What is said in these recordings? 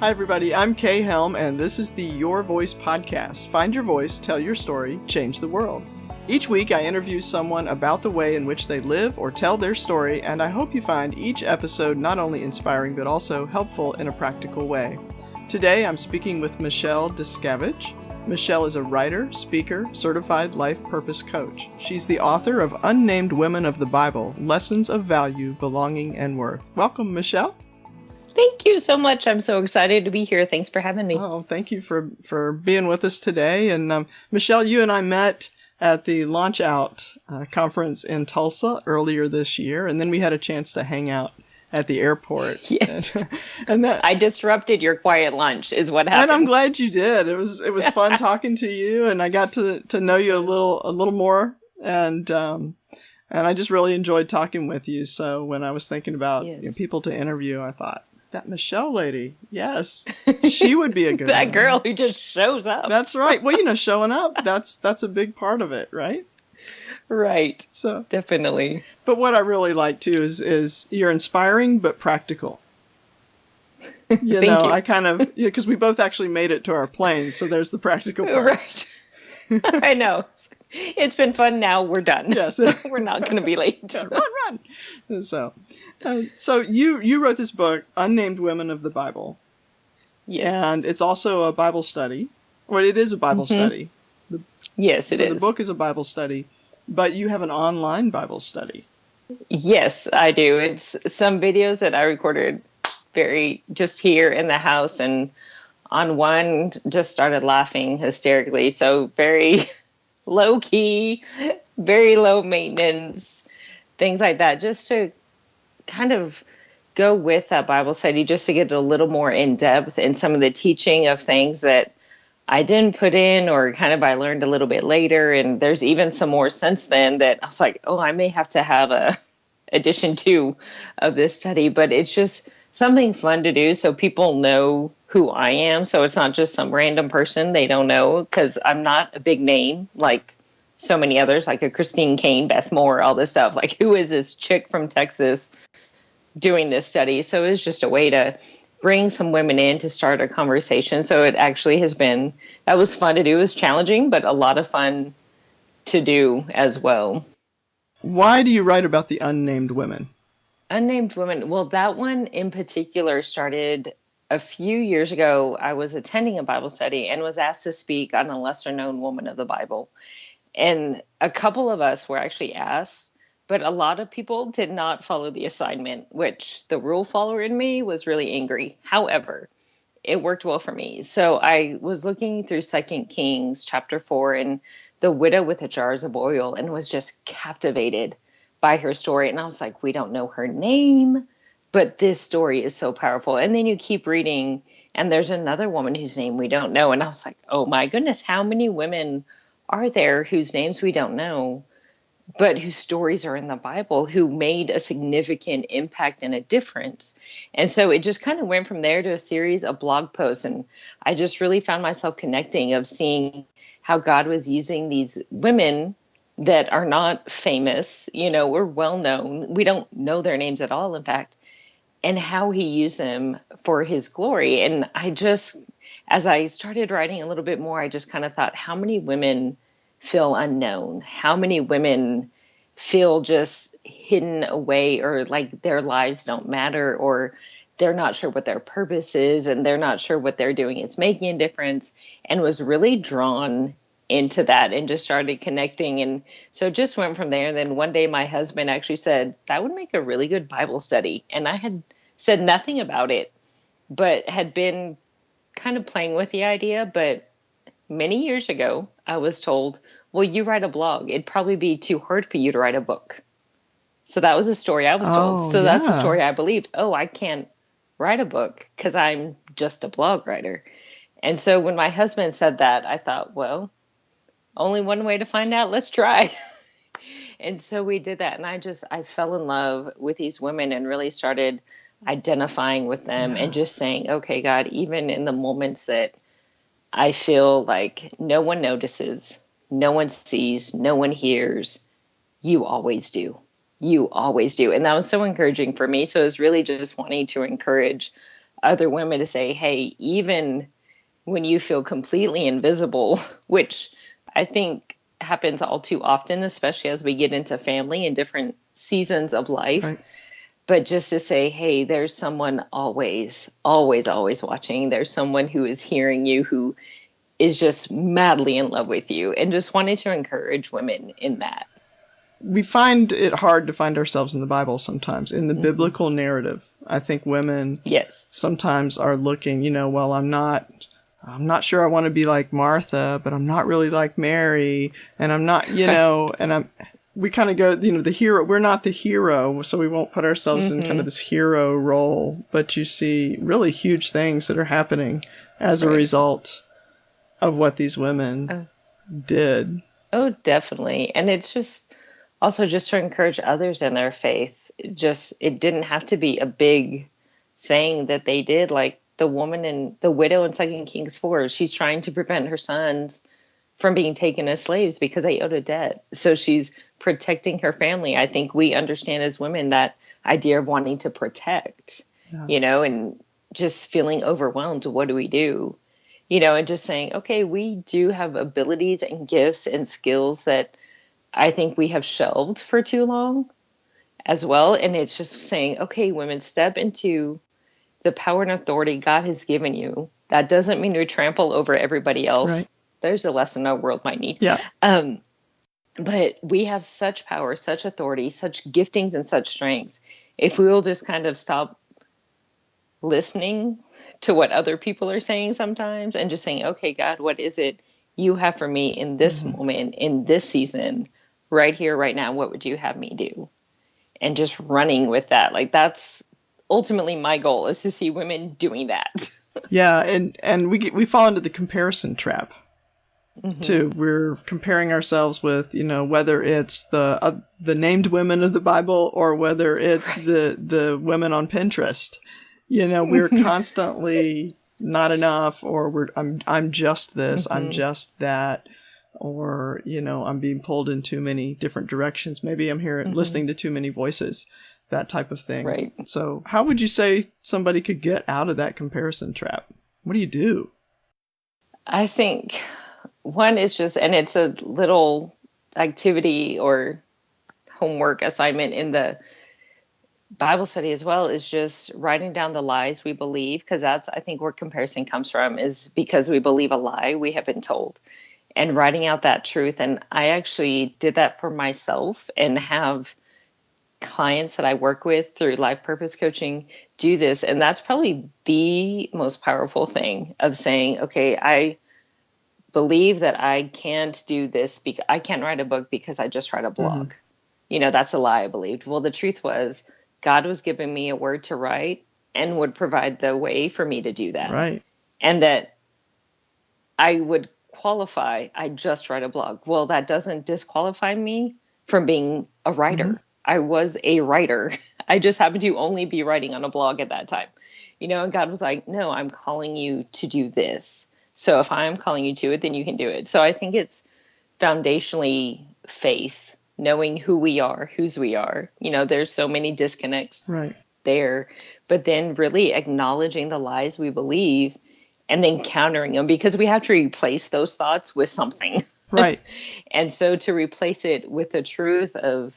Hi, everybody. I'm Kay Helm, and this is the Your Voice podcast. Find your voice, tell your story, change the world. Each week, I interview someone about the way in which they live or tell their story, and I hope you find each episode not only inspiring, but also helpful in a practical way. Today, I'm speaking with Michelle Discavage. Michelle is a writer, speaker, certified life purpose coach. She's the author of Unnamed Women of the Bible, Lessons of Value, Belonging, and Worth. Welcome, Michelle. Thank you so much. I'm so excited to be here. Thanks for having me. Oh, thank you for being with us today. And Michelle, you and I met at the Launch Out conference in Tulsa earlier this year, and then we had a chance to hang out at the airport. Yes. And that I disrupted your quiet lunch is what happened. And I'm glad you did. It was fun talking to you, and I got to know you a little more, and I just really enjoyed talking with you. So when I was thinking about people to interview, I thought, that Michelle lady, yes, she would be a good that one. Girl who just shows up. That's right. Well, showing up, that's a big part of it, right? Right. So definitely. But what I really like too is you're inspiring but practical. Thank you. I kind of, because we both actually made it to our planes, so there's the practical part. Right. I know. It's been fun. Now we're done. Yes. We're not going to be late. Run. So you wrote this book, Unnamed Women of the Bible. Yes. And it's also a Bible study. Well, it is a Bible study. Yes, it is. So the book is a Bible study, but you have an online Bible study. Yes, I do. It's some videos that I recorded just here in the house, and on one just started laughing hysterically. So very low key, very low maintenance, things like that, just to kind of go with that Bible study, just to get a little more in depth in some of the teaching of things that I didn't put in, or kind of I learned a little bit later. And there's even some more since then that I was like, oh, I may have to have a edition 2 of this study, but it's just something fun to do so people know who I am. So it's not just some random person they don't know, because I'm not a big name like so many others, like a Christine Kane, Beth Moore, all this stuff. Like, who is this chick from Texas doing this study? So it's just a way to bring some women in to start a conversation. So it actually has been, that was fun to do. It was challenging, but a lot of fun to do as well. Why do you write about the unnamed women? Unnamed women. Well, that one in particular started a few years ago. I was attending a Bible study and was asked to speak on a lesser known woman of the Bible. And a couple of us were actually asked, but a lot of people did not follow the assignment, which the rule follower in me was really angry. However, it worked well for me. So I was looking through 2 Kings chapter 4 and the widow with the jars of oil, and was just captivated by her story. And I was like, we don't know her name, but this story is so powerful. And then you keep reading, and there's another woman whose name we don't know. And I was like, oh my goodness, how many women are there whose names we don't know, but whose stories are in the Bible, who made a significant impact and a difference? And so it just kind of went from there to a series of blog posts. And I just really found myself connecting, of seeing how God was using these women that are not famous, or well known. We don't know their names at all, in fact, and how he used them for his glory. And I just, as I started writing a little bit more, I just kind of thought, how many women feel unknown? How many women feel just hidden away, or like their lives don't matter, or they're not sure what their purpose is, and they're not sure what they're doing is making a difference? And was really drawn into that and just started connecting. And so it just went from there. And then one day my husband actually said, that would make a really good Bible study. And I had said nothing about it, but had been kind of playing with the idea. But many years ago, I was told, well, you write a blog. It'd probably be too hard for you to write a book. So that was the story I was told. So that's the story I believed. Oh, I can't write a book because I'm just a blog writer. And so when my husband said that, I thought, well, only one way to find out. Let's try. And so we did that. And I fell in love with these women and really started identifying with them and just saying, okay, God, even in the moments that I feel like no one notices, no one sees, no one hears, you always do. You always do. And that was so encouraging for me. So it was really just wanting to encourage other women to say, hey, even when you feel completely invisible, which I think happens all too often, especially as we get into family and different seasons of life. Right. But just to say, hey, there's someone always, always, always watching. There's someone who is hearing you, who is just madly in love with you, and just wanted to encourage women in that. We find it hard to find ourselves in the Bible sometimes, in the biblical narrative. I think women Yes. sometimes are looking, well, I'm not sure I want to be like Martha, but I'm not really like Mary, and I'm not, we kind of go, the hero, we're not the hero, so we won't put ourselves in kind of this hero role, but you see really huge things that are happening as a result of what these women did. Oh, definitely. And it's just also just to encourage others in their faith. It didn't have to be a big thing that they did. Like the woman and the widow in 2 Kings 4, she's trying to prevent her sons from being taken as slaves because they owed a debt. So she's protecting her family. I think we understand as women that idea of wanting to protect, and just feeling overwhelmed. What do we do? And just saying, okay, we do have abilities and gifts and skills that I think we have shelved for too long as well. And it's just saying, okay, women, step into the power and authority God has given you. That doesn't mean we trample over everybody else. Right. There's a lesson our world might need. Yeah. But we have such power, such authority, such giftings and such strengths. If we will just kind of stop listening to what other people are saying sometimes and just saying, okay, God, what is it you have for me in this moment, in this season, right here, right now? What would you have me do? And just running with that. Like that's ultimately my goal, is to see women doing that. Yeah. And we fall into the comparison trap. Too. We're comparing ourselves with, whether it's the named women of the Bible or whether it's the women on Pinterest. We're constantly not enough, or I'm just this, I'm just that, or I'm being pulled in too many different directions. Maybe I'm here listening to too many voices, that type of thing. Right. So, how would you say somebody could get out of that comparison trap? What do you do? I think one is just, and it's a little activity or homework assignment in the Bible study as well, is just writing down the lies we believe, because that's, I think, where comparison comes from, is because we believe a lie we have been told, and writing out that truth. And I actually did that for myself and have clients that I work with through Life Purpose Coaching do this. And that's probably the most powerful thing, of saying, okay, I believe that I can't do this because I can't write a book because I just write a blog. That's a lie I believed. Well, the truth was God was giving me a word to write and would provide the way for me to do that. Right. And that I would qualify. I just write a blog. Well, that doesn't disqualify me from being a writer. I was a writer. I just happened to only be writing on a blog at that time. And God was like, no, I'm calling you to do this. So if I'm calling you to it, then you can do it. So I think it's foundationally faith, knowing who we are, whose we are. There's so many disconnects there, but then really acknowledging the lies we believe and then countering them, because we have to replace those thoughts with something. Right. And so to replace it with the truth of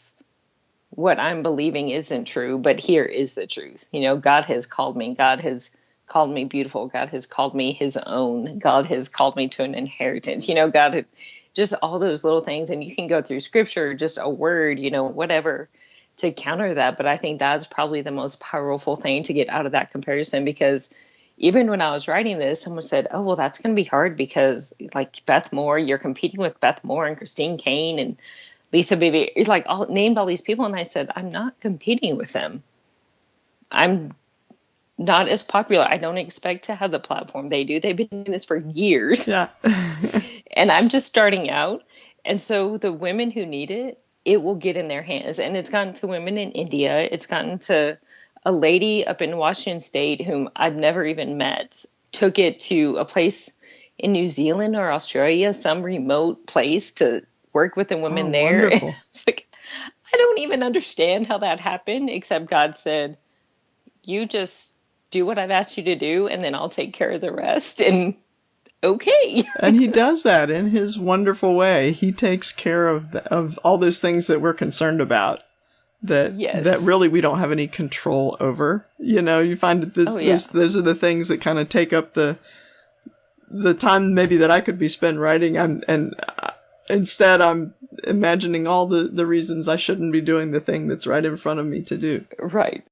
what I'm believing isn't true, but here is the truth. God has called me. God has called me beautiful. God has called me his own. God has called me to an inheritance. God had just all those little things. And you can go through scripture, just a word, whatever, to counter that. But I think that's probably the most powerful thing to get out of that comparison, because even when I was writing this, someone said, oh, well, that's going to be hard because like Beth Moore, you're competing with Beth Moore and Christine Kane and Lisa Baby, named all these people. And I said, I'm not competing with them. I'm not as popular. I don't expect to have the platform they do. They've been doing this for years. Yeah. And I'm just starting out. And so the women who need it, it will get in their hands. And it's gotten to women in India. It's gotten to a lady up in Washington State whom I've never even met, took it to a place in New Zealand or Australia, some remote place, to work with the women there. It's like, I don't even understand how that happened, except God said, you just do what I've asked you to do, and then I'll take care of the rest. And okay. And he does that in his wonderful way. He takes care of all those things that we're concerned about that really we don't have any control over. You find that those are the things that kind of take up the time maybe that I could be spent writing. Instead I'm imagining all the reasons I shouldn't be doing the thing that's right in front of me to do. Right.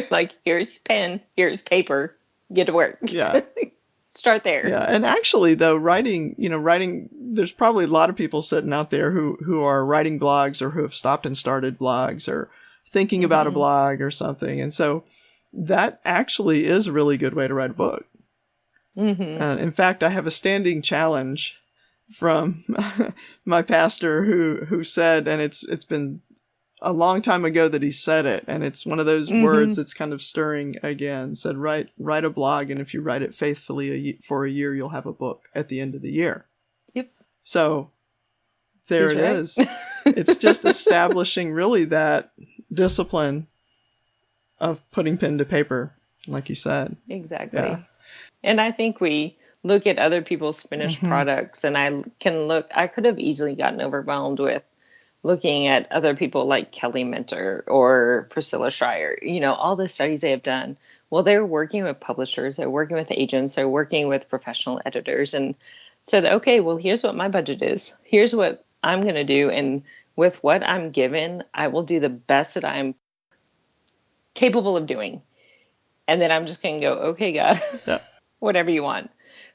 Like, here's pen, here's paper, get to work. Yeah. Start there. Yeah. And actually though, writing, there's probably a lot of people sitting out there who are writing blogs or who have stopped and started blogs or thinking about a blog or something. And so that actually is a really good way to write a book. In fact, I have a standing challenge from my pastor who said, and it's been a long time ago that he said it, and it's one of those words that's kind of stirring again, said, write a blog, and if you write it faithfully for a year, you'll have a book at the end of the year. Yep. So there it is. It's just establishing really that discipline of putting pen to paper, like you said. Exactly. Yeah. And I think we look at other people's finished products, and I could have easily gotten overwhelmed with looking at other people like Kelly Minter or Priscilla Schreier, all the studies they have done. Well, they're working with publishers, they're working with agents, they're working with professional editors, and said, okay, well, here's what my budget is. Here's what I'm going to do. And with what I'm given, I will do the best that I'm capable of doing. And then I'm just going to go, okay, God, whatever you want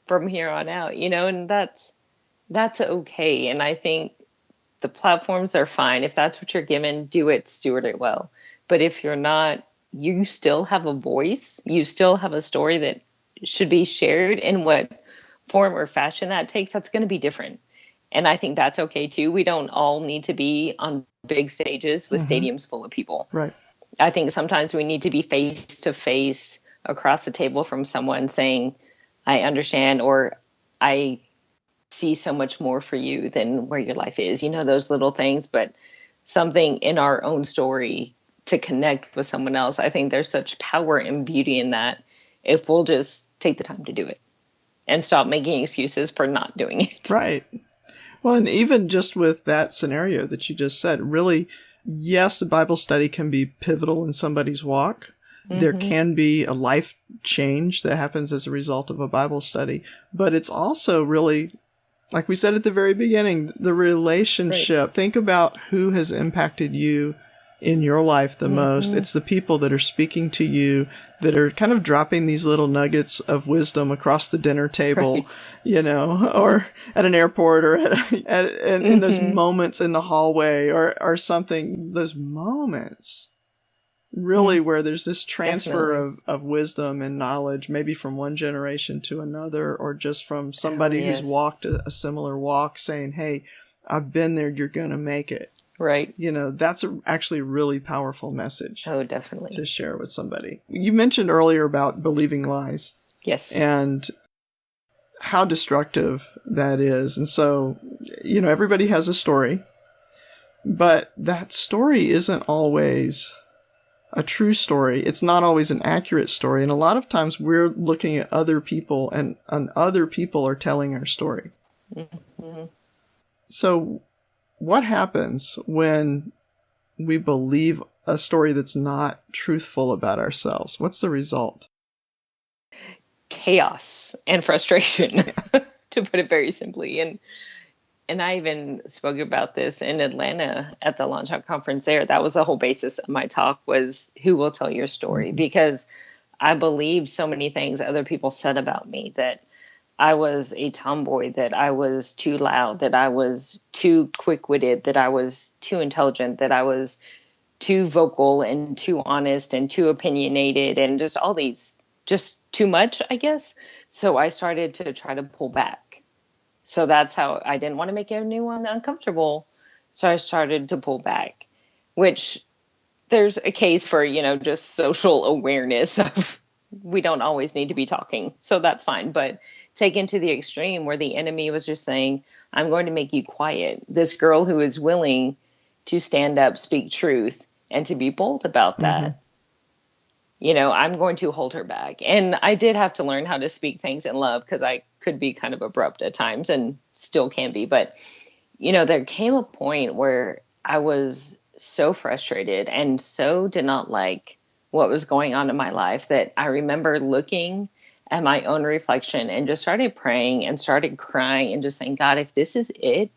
from here on out, and that's okay. And I think the platforms are fine. If that's what you're given, do it, steward it well. But if you're not, you still have a voice. You still have a story that should be shared in what form or fashion that takes. That's going to be different. And I think that's okay too. We don't all need to be on big stages with stadiums full of people. Right. I think sometimes we need to be face to face across the table from someone saying, I understand, or I see so much more for you than where your life is, those little things, but something in our own story to connect with someone else. I think there's such power and beauty in that if we'll just take the time to do it and stop making excuses for not doing it. Right. Well, and even just with that scenario that you just said, really, yes, the Bible study can be pivotal in somebody's walk. There can be a life change that happens as a result of a Bible study, but it's also really, like we said at the very beginning, the relationship. Right. Think about who has impacted you in your life the most. It's the people that are speaking to you, that are kind of dropping these little nuggets of wisdom across the dinner table, or at an airport, or in those moments in the hallway or something. Those moments really where there's this transfer of wisdom and knowledge, maybe from one generation to another, or just from somebody who's walked a similar walk saying, hey, I've been there, you're going to make it. Right. That's actually a really powerful message. Oh, definitely. To share with somebody. You mentioned earlier about believing lies. Yes. And how destructive that is. And so, everybody has a story, but that story isn't always a true story. It's not always an accurate story. And a lot of times we're looking at other people and other people are telling our story. So what happens when we believe a story that's not truthful about ourselves? What's the result? Chaos and frustration, to put it very simply. And I even spoke about this in Atlanta at the Launch Out conference there. That was the whole basis of my talk, was who will tell your story? Because I believed so many things other people said about me, that I was a tomboy, that I was too loud, that I was too quick-witted, that I was too intelligent, that I was too vocal and too honest and too opinionated, and just all these, just too much, I guess. So I started to try to pull back. So that's how I didn't want to make anyone uncomfortable. So I started to pull back, which there's a case for, just social awareness of we don't always need to be talking. So that's fine. But taken to the extreme where the enemy was just saying, I'm going to make you quiet. This girl who is willing to stand up, speak truth, and to be bold about that. I'm going to hold her back. And I did have to learn how to speak things in love, because I could be kind of abrupt at times and still can be. But, there came a point where I was so frustrated and so did not like what was going on in my life that I remember looking at my own reflection and just started praying and started crying and just saying, God, if this is it,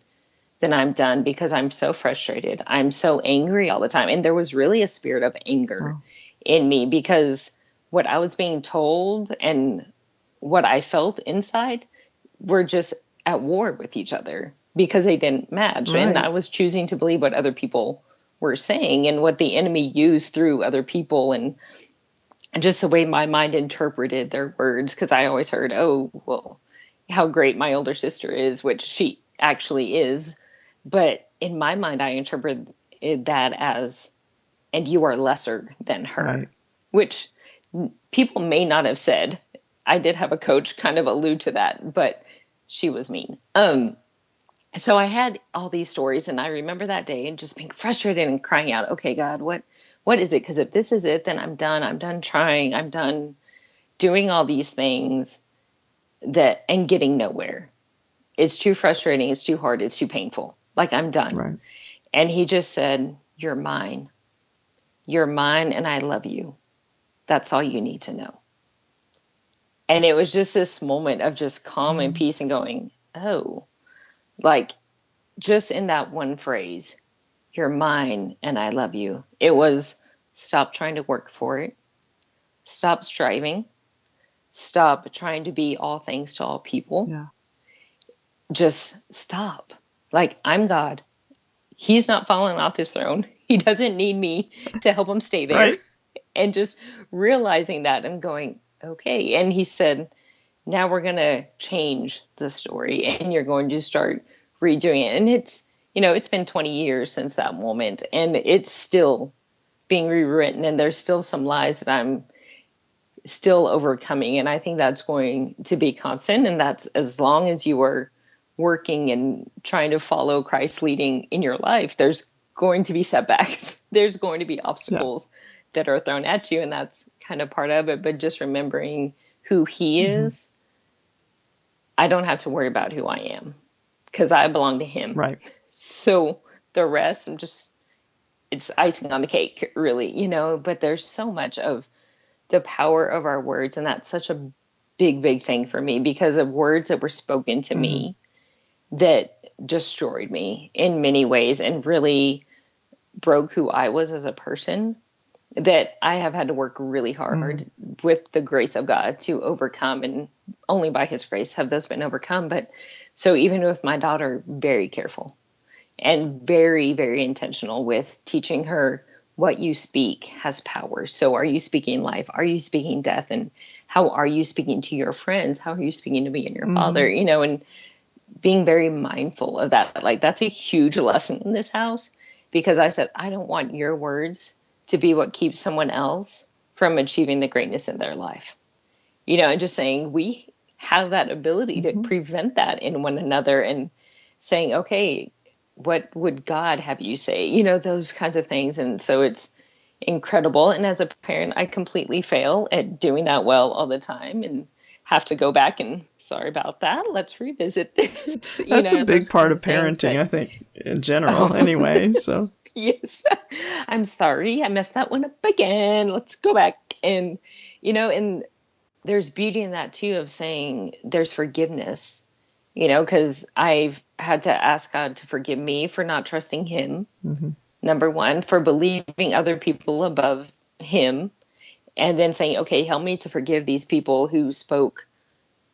then I'm done, because I'm so frustrated. I'm so angry all the time. And there was really a spirit of anger in me, because what I was being told and what I felt inside were just at war with each other, because they didn't match. Right. And I was choosing to believe what other people were saying and what the enemy used through other people, and just the way my mind interpreted their words. Because I always heard, oh, well, how great my older sister is, which she actually is. But in my mind, I interpreted that as, and you are lesser than her, Right. which people may not have said. I did have a coach kind of allude to that, but she was mean. So I had all these stories, and I remember that day and just being frustrated and crying out, okay, God, what is it? Because if this is it, then I'm done. I'm done trying. I'm done doing all these things and getting nowhere. It's too frustrating. It's too hard. It's too painful. Like, I'm done. Right. And he just said, you're mine. You're mine, and I love you. That's all you need to know. And it was just this moment of just calm and peace and going, oh, like, just in that one phrase, you're mine and I love you. It was, stop trying to work for it. Stop striving. Stop trying to be all things to all people. Yeah. Just stop. Like, I'm God. He's not falling off his throne. He doesn't need me to help him stay there. Right. And just realizing that and going, okay. And he said, now we're going to change the story and you're going to start redoing it. And it's been 20 years since that moment, and it's still being rewritten, and there's still some lies that I'm still overcoming. And I think that's going to be constant. And that's as long as you are working and trying to follow Christ's leading in your life, there's going to be setbacks. There's going to be obstacles that are thrown at you. And that's kind of part of it. But just remembering who he is, I don't have to worry about who I am, because I belong to him. Right. So the rest, it's icing on the cake, really, but there's so much of the power of our words. And that's such a big, big thing for me, because of words that were spoken to me that destroyed me in many ways and really broke who I was as a person, that I have had to work really hard with the grace of God to overcome. And only by his grace have those been overcome. But so even with my daughter, very careful and very, very intentional with teaching her what you speak has power. So are you speaking life? Are you speaking death? And how are you speaking to your friends? How are you speaking to me and your father? And being very mindful of that. Like, that's a huge lesson in this house, because I said, I don't want your words to be what keeps someone else from achieving the greatness in their life. And just saying we have that ability to prevent that in one another, and saying, okay, what would God have you say? Those kinds of things. And so it's incredible. And as a parent, I completely fail at doing that well all the time, and have to go back and, sorry about that, let's revisit this. That's a big part of parenting, I think, in general, anyway. So yes, I'm sorry, I messed that one up again. Let's go back. And, and there's beauty in that too, of saying there's forgiveness, because I've had to ask God to forgive me for not trusting him. Number one, for believing other people above him. And then saying, okay, help me to forgive these people who spoke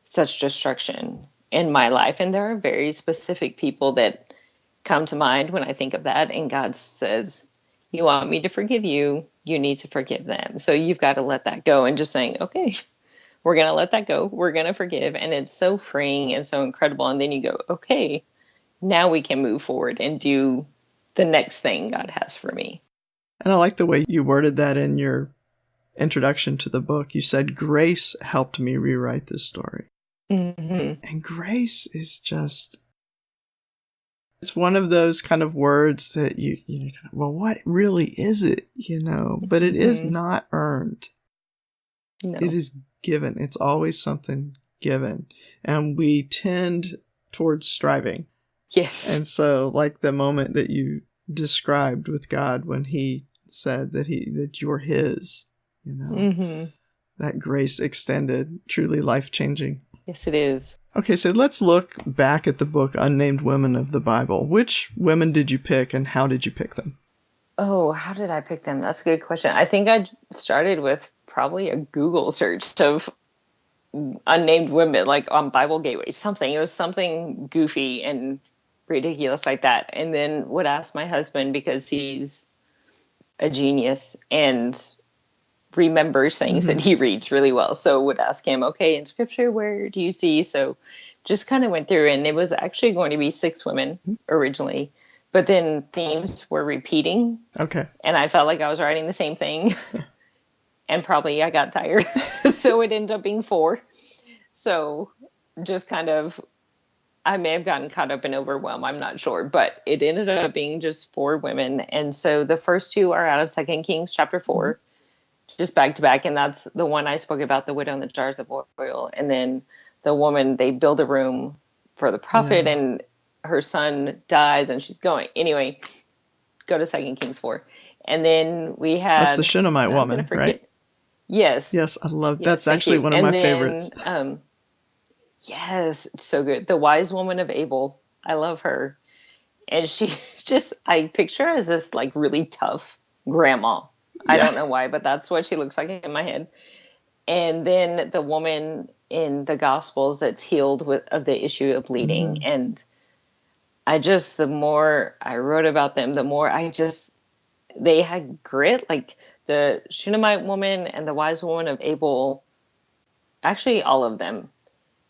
such destruction in my life. And there are very specific people that come to mind when I think of that. And God says, you want me to forgive you, you need to forgive them. So you've got to let that go. And just saying, okay, we're going to let that go. We're going to forgive. And it's so freeing and so incredible. And then you go, okay, now we can move forward and do the next thing God has for me. And I like the way you worded that in your introduction to the book. You said, grace helped me rewrite this story. And grace is just, it's one of those kind of words that you well, what really is it? But it is not earned. No. It is given. It's always something given. And we tend towards striving. Yes. And so, like the moment that you described with God when he said that you're his, that grace extended, truly life-changing. Yes, it is. Okay, so let's look back at the book Unnamed Women of the Bible. Which women did you pick and how did you pick them? Oh, how did I pick them? That's a good question. I think I started with probably a Google search of unnamed women, like on Bible Gateway, something. It was something goofy and ridiculous like that. And then would ask my husband, because he's a genius and remembers things that he reads really well. So would ask him, okay, in scripture, where do you see? So just kind of went through, and it was actually going to be 6 women originally, but then themes were repeating. Okay. And I felt like I was writing the same thing and probably I got tired. So it ended up being 4. So just kind of, I may have gotten caught up in overwhelm. I'm not sure, but it ended up being just 4 women. And so the first 2 are out of 2 Kings chapter 4. Just back to back. And that's the one I spoke about, the widow and the jars of oil. And then the woman, they build a room for the prophet and her son dies and she's going. Anyway, go to 2 Kings 4. And then we had... That's the Shunammite woman, right? Yes. Yes, I love that's actually one of my favorites. Yes, it's so good. The wise woman of Abel. I love her. And she just, I picture her as this like really tough grandma. I don't know why, but that's what she looks like in my head. And then the woman in the Gospels that's healed of the issue of bleeding. And the more I wrote about them, the more they had grit. Like the Shunammite woman and the wise woman of Abel, actually all of them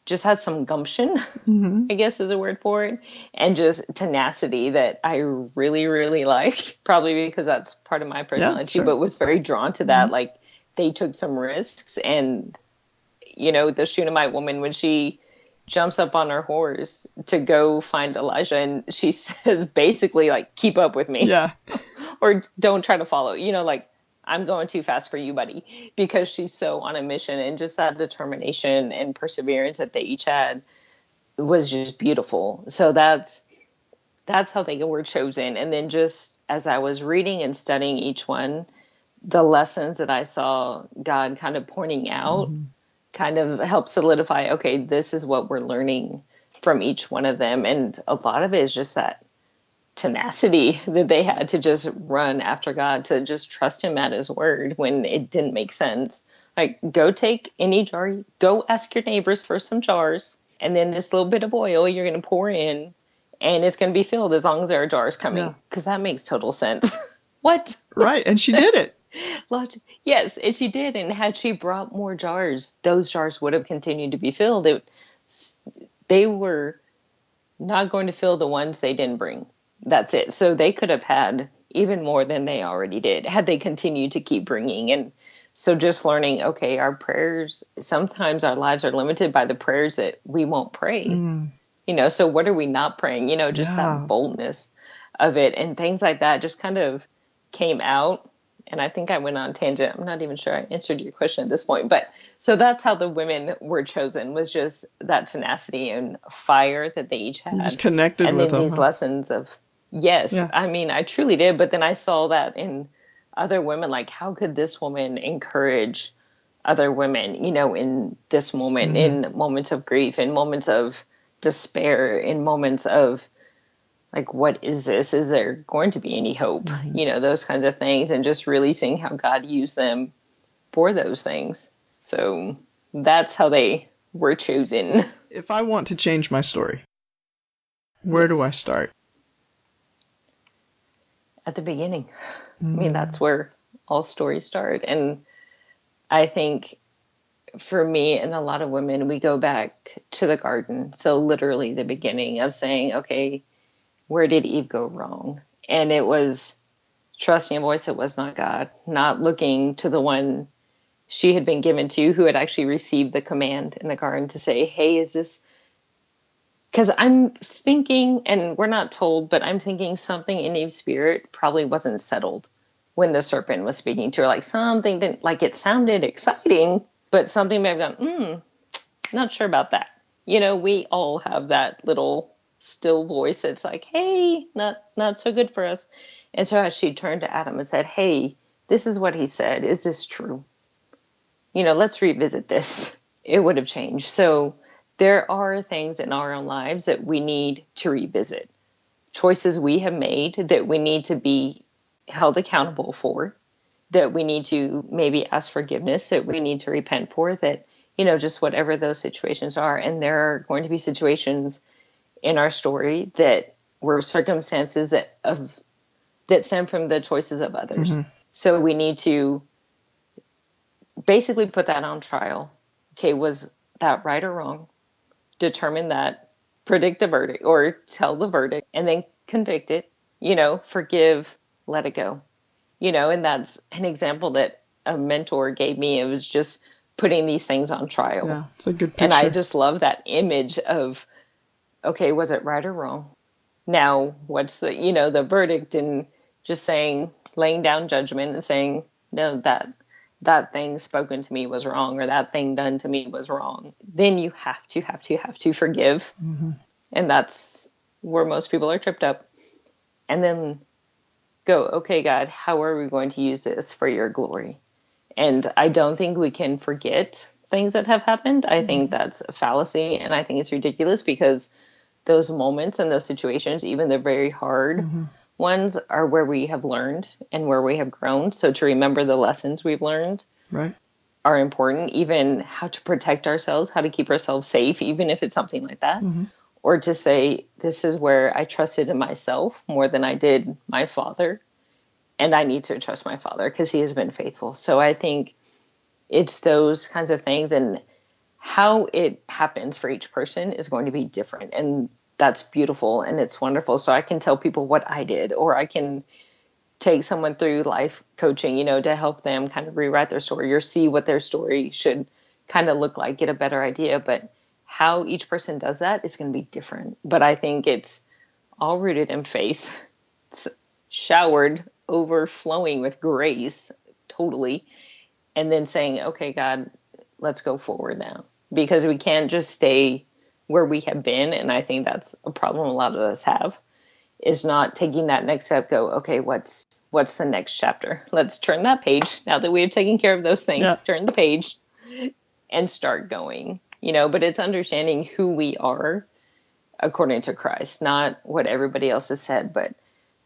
just had some gumption, I guess is a word for it, and just tenacity that I really, really liked, probably because that's part of my personality, but was very drawn to that. Like they took some risks, and, the Shunammite woman, when she jumps up on her horse to go find Elijah, and she says basically like, keep up with me or don't try to follow, like, I'm going too fast for you, buddy, because she's so on a mission, and just that determination and perseverance that they each had was just beautiful. So that's how they were chosen. And then just as I was reading and studying each one, the lessons that I saw God kind of pointing out kind of helped solidify, okay, this is what we're learning from each one of them. And a lot of it is just that tenacity that they had to just run after God, to just trust him at his word when it didn't make sense. Like, go take any jar, go ask your neighbors for some jars, and then this little bit of oil you're going to pour in, and it's going to be filled as long as there are jars coming, because that makes total sense. What? Right, and she did it. Yes, and she did. And had she brought more jars, those jars would have continued to be filled. They were not going to fill the ones they didn't bring. That's it. So they could have had even more than they already did had they continued to keep bringing. And so just learning, okay, our prayers, sometimes our lives are limited by the prayers that we won't pray. So what are we not praying? Just that boldness of it and things like that just kind of came out. And I think I went on a tangent. I'm not even sure I answered your question at this point. But so that's how the women were chosen, was just that tenacity and fire that they each had. You just connected with them. And then these lessons of, I mean, I truly did. But then I saw that in other women, like, how could this woman encourage other women, in this moment, in moments of grief, in moments of despair, in moments of, like, what is this? Is there going to be any hope? Those kinds of things, and just really seeing how God used them for those things. So that's how they were chosen. If I want to change my story, where do I start? At the beginning. I mean, that's where all stories start. And I think for me and a lot of women, we go back to the garden. So literally the beginning of saying, okay, where did Eve go wrong? And it was trusting a voice that was not God, not looking to the one she had been given to, who had actually received the command in the garden to say, hey, is this... Because I'm thinking, and we're not told, but I'm thinking something in Eve's spirit probably wasn't settled when the serpent was speaking to her. Like, something didn't, like, it sounded exciting, But something may have gone, not sure about that. We all have that little still voice that's like, hey, not so good for us. And so as she turned to Adam and said, hey, this is what he said. Is this true? Let's revisit this. It would have changed. So there are things in our own lives that we need to revisit. Choices we have made that we need to be held accountable for, that we need to maybe ask forgiveness, that we need to repent for, that, just whatever those situations are. And there are going to be situations in our story that were circumstances that stem from the choices of others. Mm-hmm. So we need to basically put that on trial. Okay, was that right or wrong? Determine that, predict a verdict or tell the verdict, and then convict it, forgive, let it go. And that's an example that a mentor gave me. It was just putting these things on trial. Yeah, it's a good picture. And I just love that image of, okay, was it right or wrong? Now, what's the verdict, and just laying down judgment and saying, no, that thing spoken to me was wrong, or that thing done to me was wrong. Then you have to forgive. Mm-hmm. And that's where most people are tripped up. And then go, okay, God, how are we going to use this for your glory? And I don't think we can forget things that have happened. I think that's a fallacy, and I think it's ridiculous, because those moments and those situations, even the very hard ones, are where we have learned and where we have grown. So to remember the lessons we've learned are important, even how to protect ourselves, how to keep ourselves safe, even if it's something like that. Mm-hmm. Or to say, this is where I trusted in myself more than I did my father. And I need to trust my father because he has been faithful. So I think it's those kinds of things, and how it happens for each person is going to be different. And that's beautiful and it's wonderful. So I can tell people what I did, or I can take someone through life coaching, to help them kind of rewrite their story or see what their story should kind of look like, get a better idea. But how each person does that is going to be different. But I think it's all rooted in faith. It's showered, overflowing with grace, totally. And then saying, okay, God, let's go forward now. Because we can't just stay where we have been. And I think that's a problem a lot of us have, is not taking that next step, go, okay, what's the next chapter? Let's turn that page. Now that we have taken care of those things, turn the page and start going, but it's understanding who we are according to Christ, not what everybody else has said, but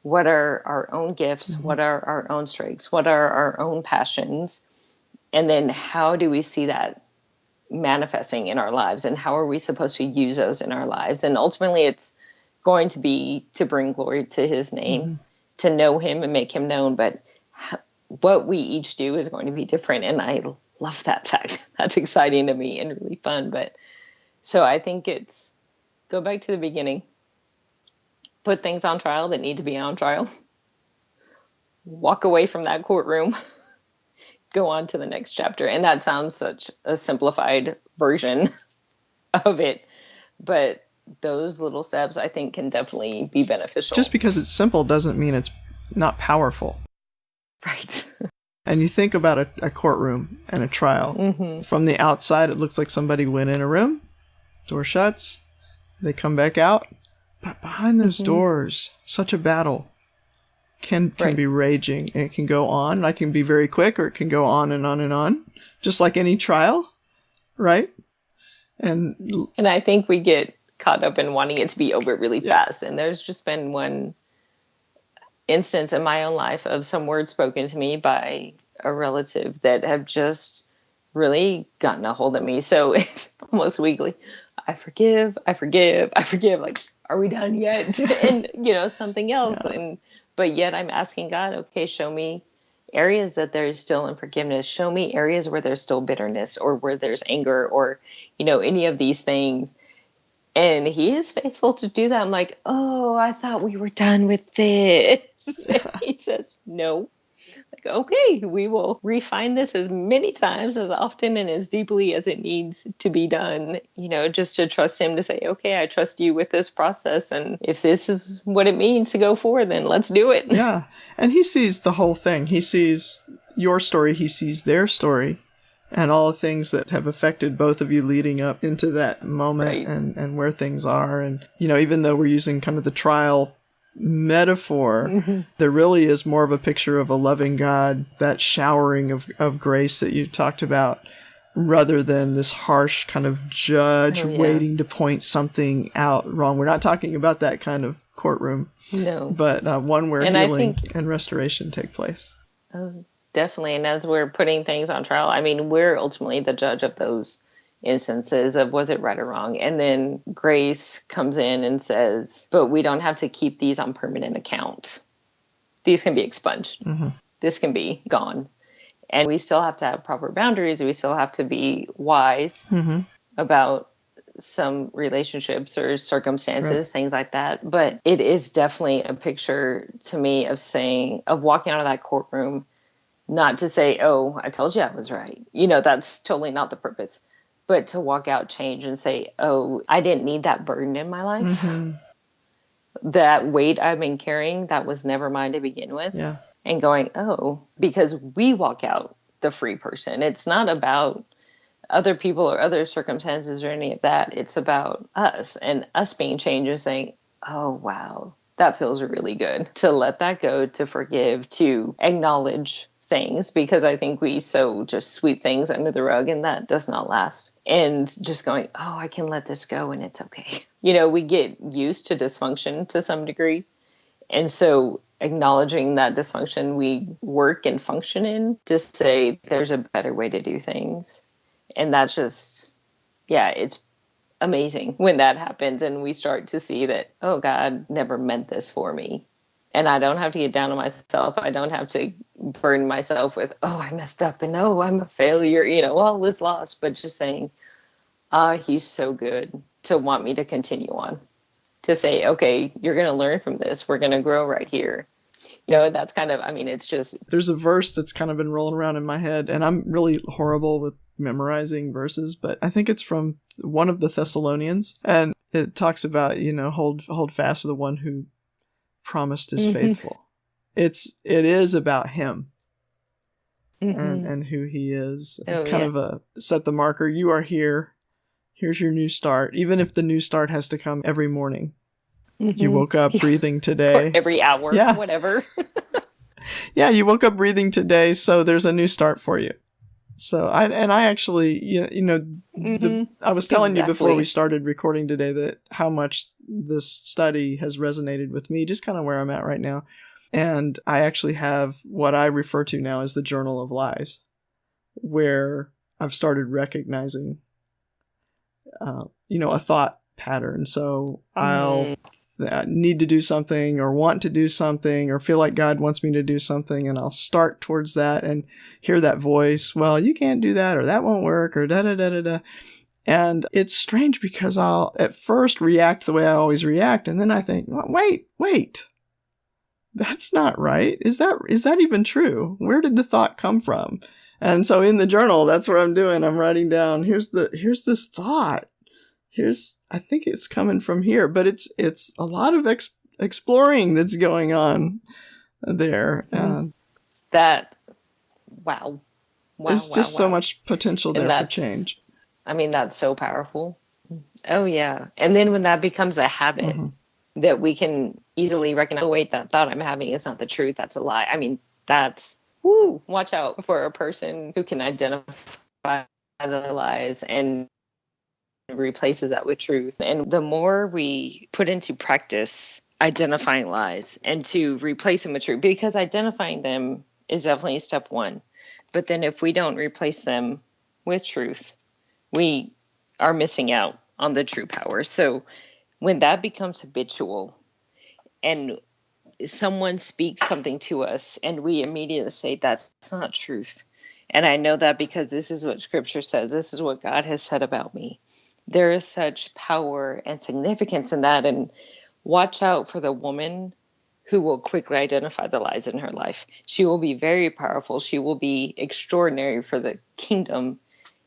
what are our own gifts? Mm-hmm. What are our own strengths? What are our own passions? And then how do we see that manifesting in our lives, and how are we supposed to use those in our lives? And ultimately it's going to be to bring glory to his name, to know him and make him known. But what we each do is going to be different. And I love that fact. That's exciting to me and really fun. But so I think it's go back to the beginning, put things on trial that need to be on trial, walk away from that courtroom, go on to the next chapter. And that sounds such a simplified version of it, but those little steps I think can definitely be beneficial. Just because it's simple doesn't mean it's not powerful. Right. And you think about a courtroom and a trial. Mm-hmm. From the outside, it looks like somebody went in a room, door shuts, they come back out. But behind those doors, such a battle can be raging, and it can go on. It can be very quick, or it can go on and on and on, just like any trial, right? And I think we get caught up in wanting it to be over really fast. And there's just been one instance in my own life of some words spoken to me by a relative that have just really gotten a hold of me. So it's almost weekly. I forgive. Like, are we done yet? And, something else. Yeah. But yet I'm asking God, okay, show me areas that there's still unforgiveness. Show me areas where there's still bitterness, or where there's anger, or, any of these things. And he is faithful to do that. I'm like, oh, I thought we were done with this. He says, no. Like, okay, we will refine this as many times, as often, and as deeply as it needs to be done, just to trust him to say, okay, I trust you with this process. And if this is what it means to go forward, then let's do it. Yeah. And he sees the whole thing. He sees your story. He sees their story. and all the things that have affected both of you leading up into that moment, Right. and where things are. And, even though we're using kind of the trial metaphor, there really is more of a picture of a loving God, that showering of grace that you talked about, rather than this harsh kind of judge waiting to point something out wrong. We're not talking about that kind of courtroom. No. But one where healing and restoration take place. Oh, definitely. And as we're putting things on trial, I mean, we're ultimately the judge of those instances of was it right or wrong. And then grace comes in and says, but we don't have to keep these on permanent account. These can be expunged. Mm-hmm. This can be gone. And we still have to have proper boundaries. We still have to be wise about some relationships or circumstances, things like that. But it is definitely a picture to me of walking out of that courtroom, not to say, oh, I told you I was right. That's totally not the purpose. But to walk out changed and say, oh, I didn't need that burden in my life. Mm-hmm. That weight I've been carrying, that was never mine to begin with. Yeah. And going, oh, because we walk out the free person. It's not about other people or other circumstances or any of that. It's about us and us being changed and saying, oh, wow, that feels really good. To let that go, to forgive, to acknowledge things, because I think we so just sweep things under the rug, and that does not last. And just going, oh, I can let this go and it's okay. We get used to dysfunction to some degree. And so acknowledging that dysfunction we work and function in, to say there's a better way to do things. And that's just, it's amazing when that happens and we start to see that, oh, God never meant this for me. And I don't have to get down on myself. I don't have to burden myself with, oh, I messed up and oh, I'm a failure, all is lost. But just saying, he's so good to want me to continue on. To say, okay, you're going to learn from this. We're going to grow right here. That's kind of, it's just. There's a verse that's kind of been rolling around in my head, and I'm really horrible with memorizing verses, but I think it's from one of the Thessalonians, and it talks about, hold fast to the one who promised is faithful. It is about him and who he is. Set the marker. You are here. Here's your new start. Even if the new start has to come every morning. You woke up breathing today. Or every hour, whatever. You woke up breathing today, so there's a new start for you. So I actually, I was telling you before we started recording today that how much this study has resonated with me, just kind of where I'm at right now. And I actually have what I refer to now as the Journal of Lies, where I've started recognizing a thought pattern. So I'll need to do something or want to do something or feel like God wants me to do something, and I'll start towards that and hear that voice, well, you can't do that, or that won't work, or da-da-da-da-da. And it's strange because I'll at first react the way I always react, and then I think, well, wait, that's not right. Is that even true? Where did the thought come from? And so in the journal, that's what I'm doing. I'm writing down, here's this thought. I think it's coming from here, but it's a lot of exploring that's going on there. Wow. There's just so much potential there for change. That's so powerful. Oh yeah. And then when that becomes a habit that we can easily recognize, oh, wait, that thought I'm having is not the truth. That's a lie. That's, watch out for a person who can identify the lies and replaces that with truth. And the more we put into practice identifying lies and to replace them with truth, because identifying them is definitely step one. But then if we don't replace them with truth, we are missing out on the true power. So when that becomes habitual and someone speaks something to us and we immediately say, that's not truth. And I know that because this is what Scripture says. This is what God has said about me. There is such power and significance in that. And watch out for the woman who will quickly identify the lies in her life. She will be very powerful. She will be extraordinary for the kingdom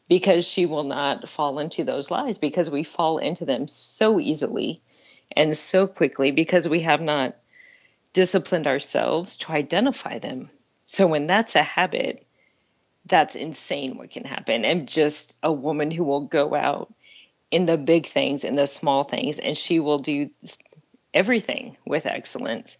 because she will not fall into those lies, because we fall into them so easily and so quickly because we have not disciplined ourselves to identify them. So when that's a habit, that's insane what can happen. And just a woman who will go out in the big things, in the small things, and she will do everything with excellence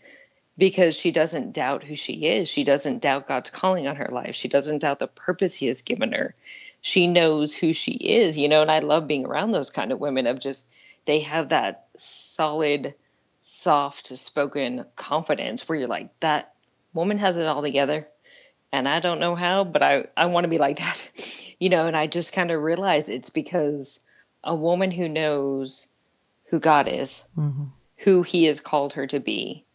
because she doesn't doubt who she is. She doesn't doubt God's calling on her life. She doesn't doubt the purpose he has given her. She knows who she is, and I love being around those kind of women of just, they have that solid, soft spoken confidence where you're like, that woman has it all together. And I don't know how, but I want to be like that, and I just kind of realize it's because a woman who knows who God is, who he has called her to be,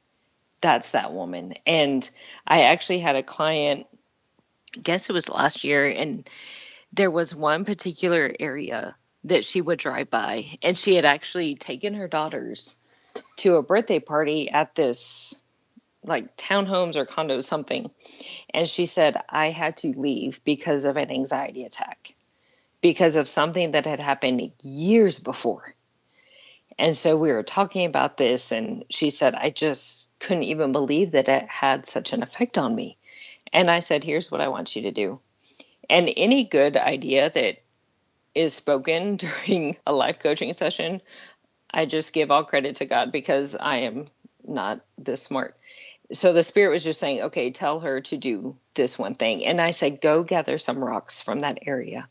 that's that woman. And I actually had a client, I guess it was last year, and there was one particular area that she would drive by, and she had actually taken her daughters to a birthday party at this like townhomes or condos, something. And she said, I had to leave because of an anxiety attack, because of something that had happened years before. And so we were talking about this, and she said, I just couldn't even believe that it had such an effect on me. And I said, here's what I want you to do. And any good idea that is spoken during a life coaching session, I just give all credit to God because I am not this smart. So the Spirit was just saying, okay, tell her to do this one thing. And I said, go gather some rocks from that area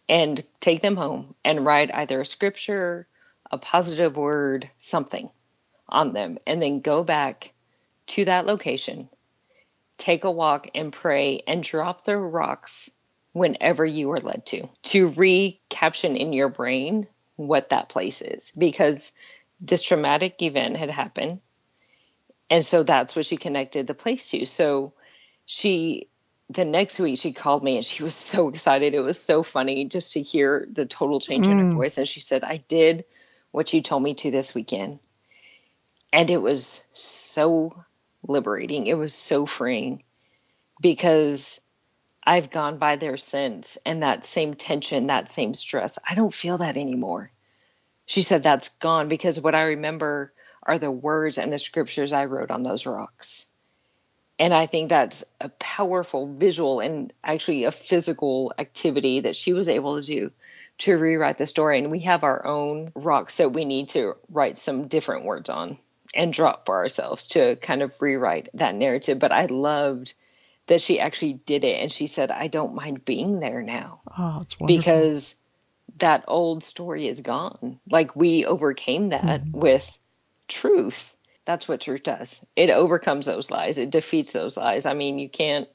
and take them home and write either a scripture, a positive word, something on them, and then go back to that location, take a walk and pray and drop the rocks whenever you are led to recaption in your brain what that place is, because this traumatic event had happened. And so that's what she connected the place to. So the next week she called me and she was so excited. It was so funny just to hear the total change in her voice. And she said, I did what you told me to this weekend. And it was so liberating. It was so freeing because I've gone by there since. And that same tension, that same stress, I don't feel that anymore. She said, that's gone because what I remember are the words and the scriptures I wrote on those rocks. And I think that's a powerful visual and actually a physical activity that she was able to do to rewrite the story. And we have our own rocks that we need to write some different words on and drop for ourselves to kind of rewrite that narrative. But I loved that she actually did it. And she said, I don't mind being there now. Oh, it's wonderful. Because that old story is gone. Like we overcame that with truth. That's what truth does. It overcomes those lies. It defeats those lies. I mean, you can't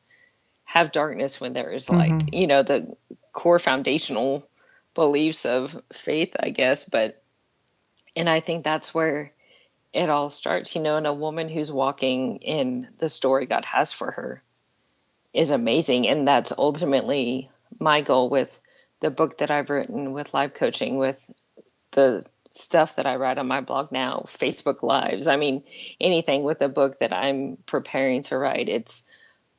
have darkness when there is light. The core foundational beliefs of faith, I guess. And I think that's where it all starts, and a woman who's walking in the story God has for her is amazing. And that's ultimately my goal with the book that I've written, with life coaching, with the stuff that I write on my blog now, Facebook Lives. I mean, anything with the book that I'm preparing to write, it's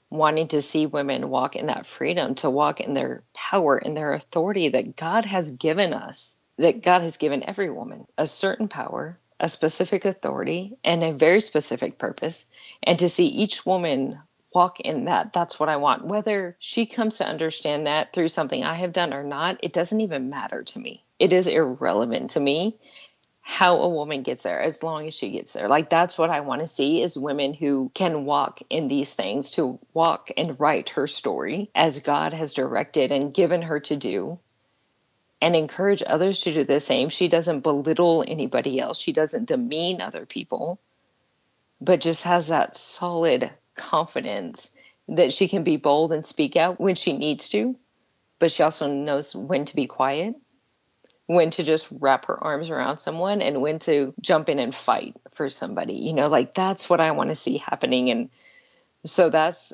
wanting to see women walk in that freedom, to walk in their power and their authority that God has given us, that God has given every woman a certain power, a specific authority, and a very specific purpose. And to see each woman walk in that, that's what I want. Whether she comes to understand that through something I have done or not, it doesn't even matter to me. It is irrelevant to me how a woman gets there, as long as she gets there. Like, that's what I want to see, is women who can walk in these things, to walk and write her story as God has directed and given her to do, and encourage others to do the same. She doesn't belittle anybody else. She doesn't demean other people, but just has that solid confidence that she can be bold and speak out when she needs to, but she also knows when to be quiet, when to just wrap her arms around someone, and when to jump in and fight for somebody. Like, that's what I want to see happening. And so that's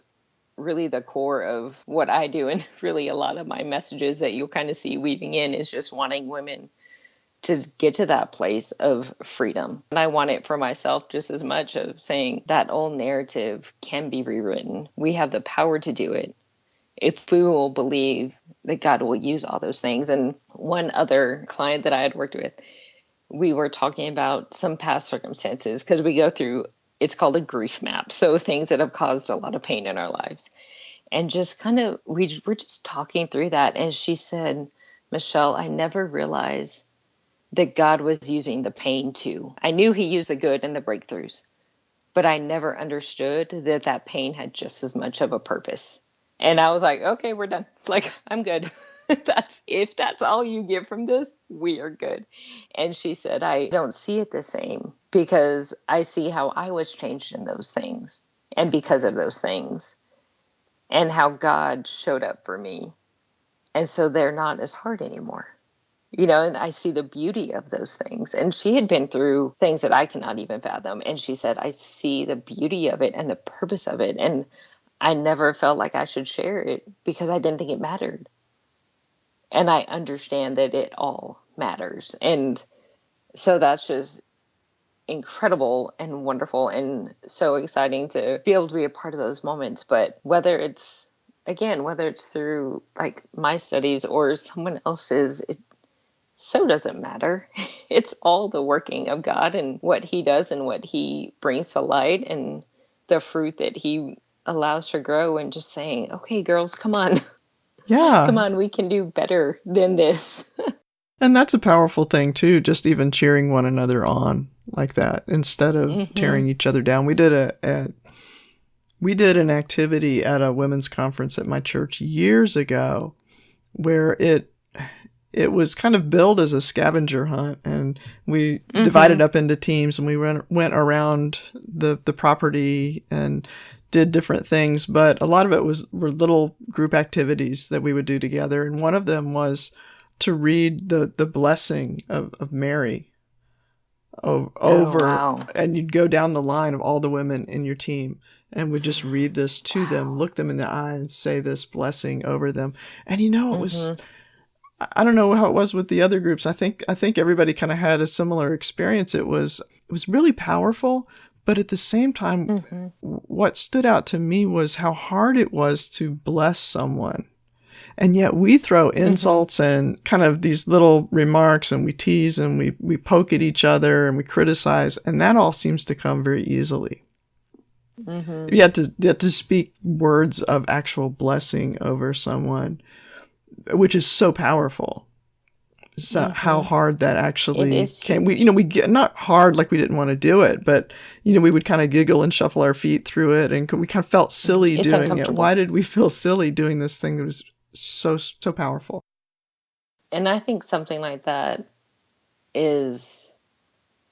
really the core of what I do. And really a lot of my messages that you'll kind of see weaving in is just wanting women to get to that place of freedom. And I want it for myself just as much, of saying that old narrative can be rewritten. We have the power to do it if we will believe that God will use all those things. And one other client that I had worked with, we were talking about some past circumstances, because we go through, it's called a grief map. So things that have caused a lot of pain in our lives. And just kind of, we were just talking through that. And she said, Michelle, I never realized that God was using the pain too. I knew he used the good and the breakthroughs, but I never understood that that pain had just as much of a purpose. And I was like, okay, we're done. Like, I'm good. If that's all you get from this, we are good. And she said, I don't see it the same because I see how I was changed in those things and because of those things and how God showed up for me. And so they're not as hard anymore. And I see the beauty of those things. And she had been through things that I cannot even fathom. And she said, I see the beauty of it and the purpose of it. And I never felt like I should share it because I didn't think it mattered. And I understand that it all matters. And so that's just incredible and wonderful and so exciting to be able to be a part of those moments. But whether it's through like my studies or someone else's, it so doesn't matter. It's all the working of God and what he does and what he brings to light and the fruit that he allows to grow, and just saying, okay, girls, come on. Yeah. Come on, we can do better than this. And that's a powerful thing too, just even cheering one another on like that instead of tearing each other down. We did an activity at a women's conference at my church years ago where it was kind of billed as a scavenger hunt, and we divided up into teams, and we went around the property and did different things. But a lot of it were little group activities that we would do together. And one of them was to read the blessing of Mary over, wow. And you'd go down the line of all the women in your team and would just read this to them, look them in the eye and say this blessing over them. And it was, I don't know how it was with the other groups. I think everybody kind of had a similar experience. It was really powerful, but at the same time, what stood out to me was how hard it was to bless someone. And yet we throw insults and kind of these little remarks, and we tease and we poke at each other and we criticize, and that all seems to come very easily. You have to speak words of actual blessing over someone, which is so powerful. So how hard that actually came. We get not hard like we didn't want to do it, but we would kind of giggle and shuffle our feet through it, and we kind of felt silly doing it. Why did we feel silly doing this thing that was so powerful? And I think something like that is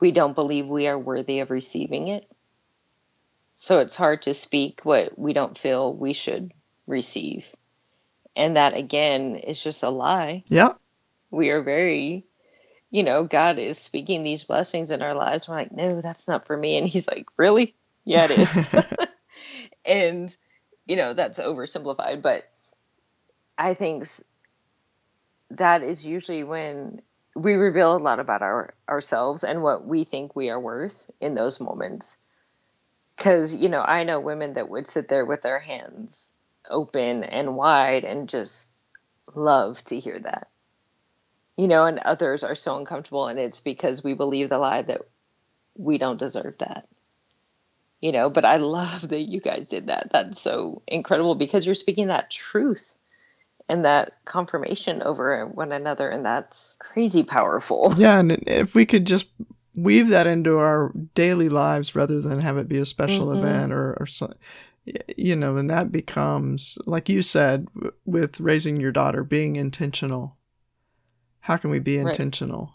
we don't believe we are worthy of receiving it. So it's hard to speak what we don't feel we should receive. And that, again, is just a lie. Yeah. We are very, God is speaking these blessings in our lives. We're like, no, that's not for me. And he's like, really? Yeah, it is. And, that's oversimplified. But I think that is usually when we reveal a lot about ourselves and what we think we are worth in those moments. Because, I know women that would sit there with their hands open and wide and just love to hear that. And others are so uncomfortable, and it's because we believe the lie that we don't deserve that. But I love that you guys did that. That's so incredible because you're speaking that truth and that confirmation over one another, and that's crazy powerful. Yeah, and if we could just weave that into our daily lives rather than have it be a special event or something, and that becomes, like you said, with raising your daughter, being intentional. How can we be intentional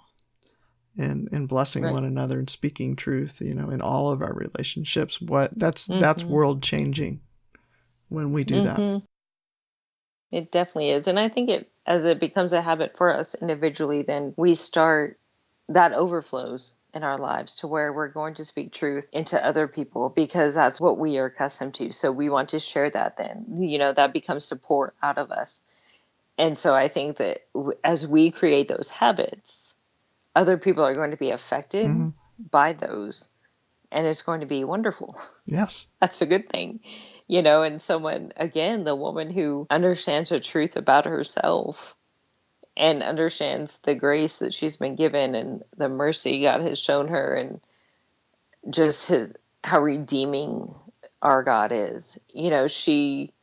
in blessing one another and speaking truth, in all of our relationships? That's world changing when we do that. It definitely is. And I think as it becomes a habit for us individually, then that overflows in our lives to where we're going to speak truth into other people because that's what we are accustomed to. So we want to share that then, that becomes to pour out of us. And so I think that as we create those habits, other people are going to be affected by those, and it's going to be wonderful. Yes. That's a good thing, and someone, again, the woman who understands the truth about herself and understands the grace that she's been given and the mercy God has shown her and just how redeeming our God is. She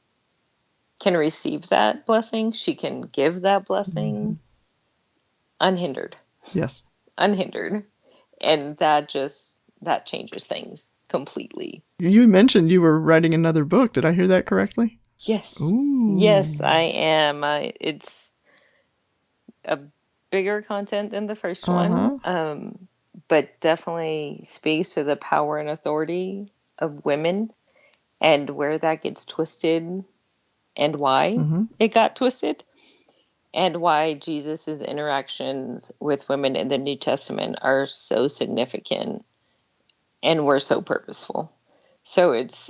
can receive that blessing. She can give that blessing unhindered. Yes. Unhindered. And that changes things completely. You mentioned you were writing another book. Did I hear that correctly? Yes. Ooh. Yes, I am. It's a bigger content than the first one, but definitely speaks to the power and authority of women and where that gets twisted and why it got twisted, and why Jesus's interactions with women in the New Testament are so significant and were so purposeful. So it's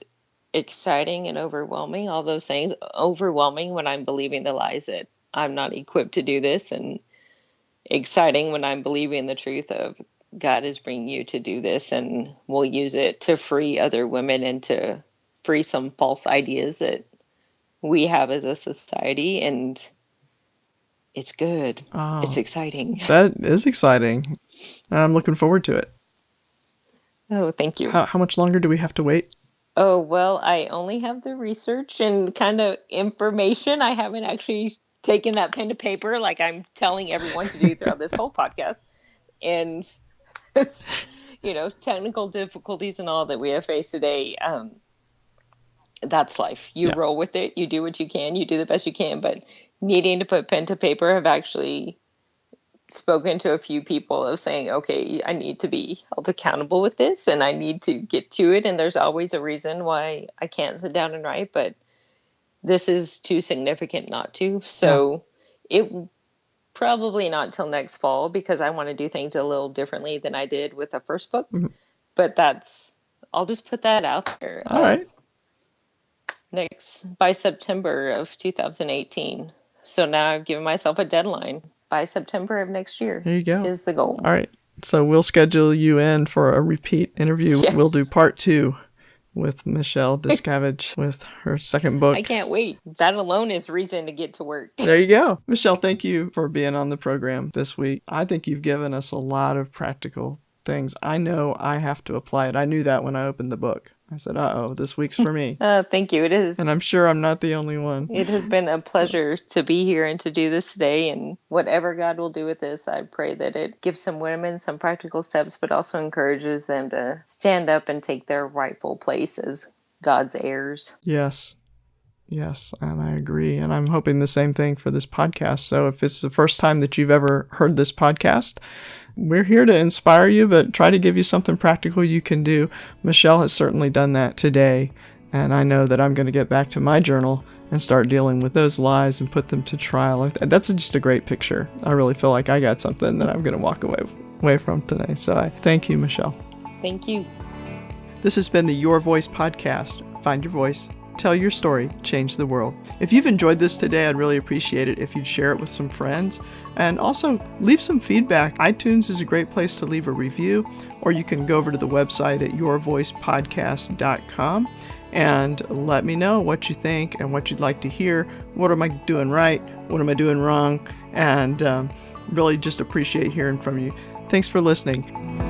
exciting and overwhelming, all those things. Overwhelming when I'm believing the lies that I'm not equipped to do this, and exciting when I'm believing the truth of God is bringing you to do this, and we'll use it to free other women and to free some false ideas that we have as a society. And it's good. Oh, it's exciting. That is exciting. I'm looking forward to it. Oh, thank you. How much longer do we have to wait? Oh, well, I only have the research and kind of information. I haven't actually taken that pen to paper like I'm telling everyone to do throughout this whole podcast. And, technical difficulties and all that we have faced today, that's life. You roll with it. You do what you can. You do the best you can. But needing to put pen to paper, I've actually spoken to a few people of saying, okay, I need to be held accountable with this and I need to get to it. And there's always a reason why I can't sit down and write, but this is too significant not to. So it probably not till next fall, because I want to do things a little differently than I did with the first book. But I'll just put that out there. All right. By September of 2018. So now I've given myself a deadline. By September of next year. There you go. Is the goal. All right. So we'll schedule you in for a repeat interview. Yes. We'll do part 2 with Michelle Discavage with her second book. I can't wait. That alone is reason to get to work. There you go. Michelle, thank you for being on the program this week. I think you've given us a lot of practical things. I know I have to apply it. I knew that when I opened the book. I said, this week's for me. Thank you. It is. And I'm sure I'm not the only one. It has been a pleasure to be here and to do this today. And whatever God will do with this, I pray that it gives some women some practical steps, but also encourages them to stand up and take their rightful place as God's heirs. Yes. Yes, and I agree. And I'm hoping the same thing for this podcast. So if it's the first time that you've ever heard this podcast, we're here to inspire you, but try to give you something practical you can do. Michelle has certainly done that today, and I know that I'm going to get back to my journal and start dealing with those lies and put them to trial. That's just a great picture. I really feel like I got something that I'm going to walk away from today. So I thank you, Michelle. Thank you. This has been the Your Voice podcast. Find your voice. Tell your story, change the world. If you've enjoyed this today, I'd really appreciate it if you'd share it with some friends. And also, leave some feedback. iTunes is a great place to leave a review, or you can go over to the website at yourvoicepodcast.com and let me know what you think and what you'd like to hear. What am I doing right? What am I doing wrong? And really just appreciate hearing from you. Thanks for listening.